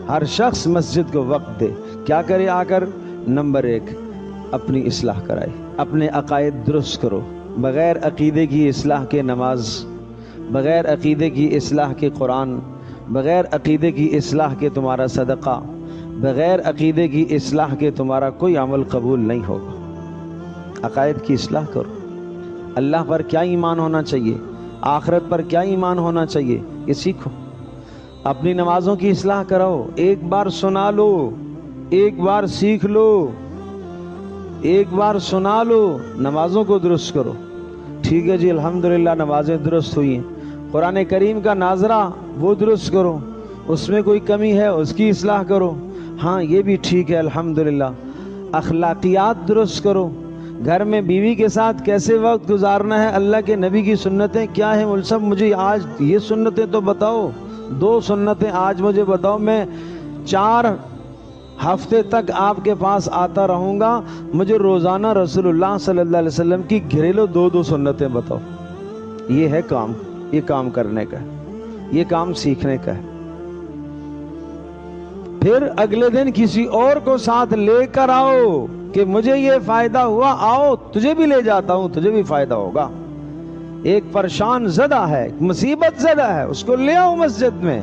ہر شخص مسجد کو وقت دے. کیا کرے آ کر؟ نمبر 1 اپنی اصلاح کرائے، اپنے عقائد درست کرو. بغیر عقیدے کی اصلاح کے نماز، بغیر عقیدے کی اصلاح کے قرآن، بغیر عقیدے کی اصلاح کے تمہارا صدقہ، بغیر عقیدے کی اصلاح کے تمہارا کوئی عمل قبول نہیں ہوگا. عقائد کی اصلاح کرو. اللہ پر کیا ایمان ہونا چاہیے، آخرت پر کیا ایمان ہونا چاہیے، یہ سیکھو. اپنی نمازوں کی اصلاح کراؤ. ایک بار سنا لو، ایک بار سیکھ لو، ایک بار سنا لو، نمازوں کو درست کرو. ٹھیک ہے جی الحمدللہ نمازیں درست ہوئی ہیں. قرآن کریم کا ناظرہ وہ درست کرو، اس میں کوئی کمی ہے اس کی اصلاح کرو. ہاں یہ بھی ٹھیک ہے الحمدللہ. اخلاقیات درست کرو. گھر میں بیوی کے ساتھ کیسے وقت گزارنا ہے، اللہ کے نبی کی سنتیں کیا ہیں، سب مجھے آج یہ سنتیں تو بتاؤ. 2 سنتیں آج مجھے بتاؤ. میں 4 ہفتے تک آپ کے پاس آتا رہوں گا. مجھے روزانہ رسول اللہ صلی اللہ علیہ وسلم کی گھریلو 2 سنتیں بتاؤ. یہ ہے کام، یہ کام کرنے کا ہے، یہ کام سیکھنے کا ہے. پھر اگلے دن کسی اور کو ساتھ لے کر آؤ کہ مجھے یہ فائدہ ہوا، آؤ تجھے بھی لے جاتا ہوں، تجھے بھی فائدہ ہوگا. ایک پریشان زدہ ہے، مصیبت زدہ ہے، اس کو لے آؤ مسجد میں.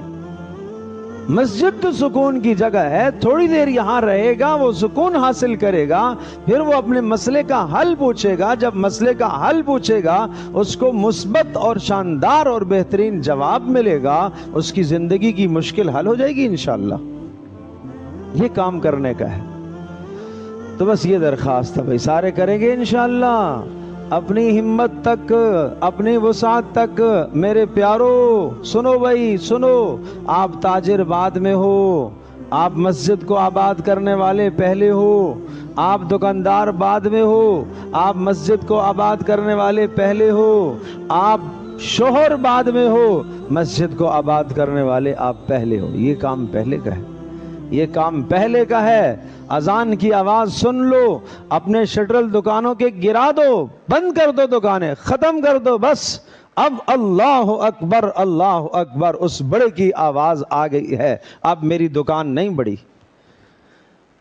مسجد تو سکون کی جگہ ہے. تھوڑی دیر یہاں رہے گا، وہ سکون حاصل کرے گا، پھر وہ اپنے مسئلے کا حل پوچھے گا. جب مسئلے کا حل پوچھے گا اس کو مثبت اور شاندار اور بہترین جواب ملے گا، اس کی زندگی کی مشکل حل ہو جائے گی انشاءاللہ. یہ کام کرنے کا ہے. تو بس یہ درخواست ہے بھائی، سارے کریں گے انشاءاللہ. اپنی ہمت تک، اپنی وسعت تک. میرے پیارو سنو بھائی سنو، آپ تاجر بعد میں ہو، آپ مسجد کو آباد کرنے والے پہلے ہو. آپ دکاندار بعد میں ہو، آپ مسجد کو آباد کرنے والے پہلے ہو. آپ شوہر بعد میں ہو، مسجد کو آباد کرنے والے آپ پہلے ہو. یہ کام پہلے کا ہے، یہ کام پہلے کا ہے. اذان کی آواز سن لو، اپنے شٹرل دکانوں کے گرا دو، بند کر دو، دکانیں ختم کر دو. بس اب اللہ اکبر اللہ اکبر، اس بڑے کی آواز آ گئی ہے. اب میری دکان نہیں بڑھی.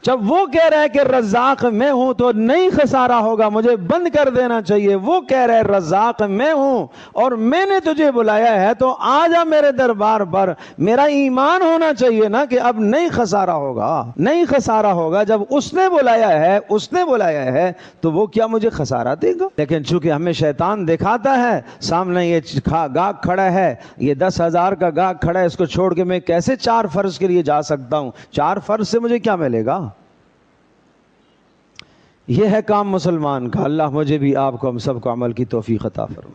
جب وہ کہہ رہا ہے کہ رزاق میں ہوں تو نہیں خسارہ ہوگا، مجھے بند کر دینا چاہیے. وہ کہہ رہا ہے رزاق میں ہوں اور میں نے تجھے بلایا ہے تو آ جا میرے دربار پر. میرا ایمان ہونا چاہیے نا کہ اب نہیں خسارہ ہوگا، نہیں خسارہ ہوگا. جب اس نے بلایا ہے، اس نے بلایا ہے تو وہ کیا مجھے خسارہ دے گا؟ لیکن چونکہ ہمیں شیطان دکھاتا ہے سامنے یہ گاہک کھڑا ہے، یہ 10,000 کا گاہک کھڑا ہے، اس کو چھوڑ کے میں کیسے 4 فرض کے لیے جا سکتا ہوں؟ 4 فرض سے مجھے کیا ملے گا؟ یہ ہے کام مسلمان کا. اللہ مجھے بھی آپ کو، ہم سب کو عمل کی توفیق عطا فرمائے.